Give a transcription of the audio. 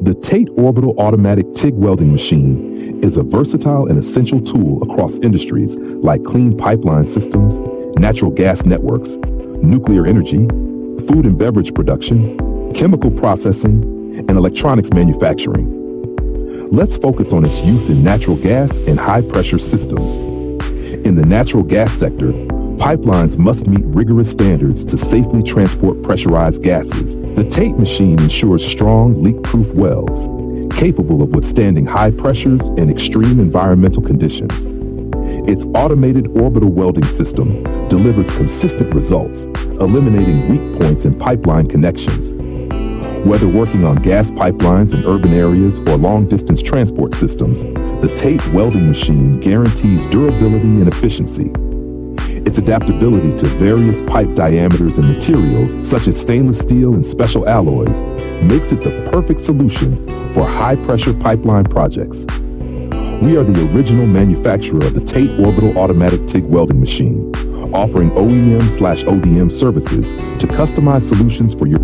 The TATE Orbital Automatic TIG Welding Machine is a versatile and essential tool across industries like clean pipeline systems, natural gas networks, nuclear energy, food and beverage production, chemical processing, and electronics manufacturing. Let's focus on its use in natural gas and high-pressure systems. In the natural gas sector, pipelines must meet rigorous standards to safely transport pressurized gases. The TATE machine ensures strong, leak-proof welds, capable of withstanding high pressures and extreme environmental conditions. Its automated orbital welding system delivers consistent results, eliminating weak points in pipeline connections. Whether working on gas pipelines in urban areas or long-distance transport systems, the TATE welding machine guarantees durability and efficiency. Its adaptability to various pipe diameters and materials, such as stainless steel and special alloys, makes it the perfect solution for high-pressure pipeline projects. We are the original manufacturer of the TATE Orbital Automatic TIG Welding Machine, offering OEM/ODM services to customize solutions for your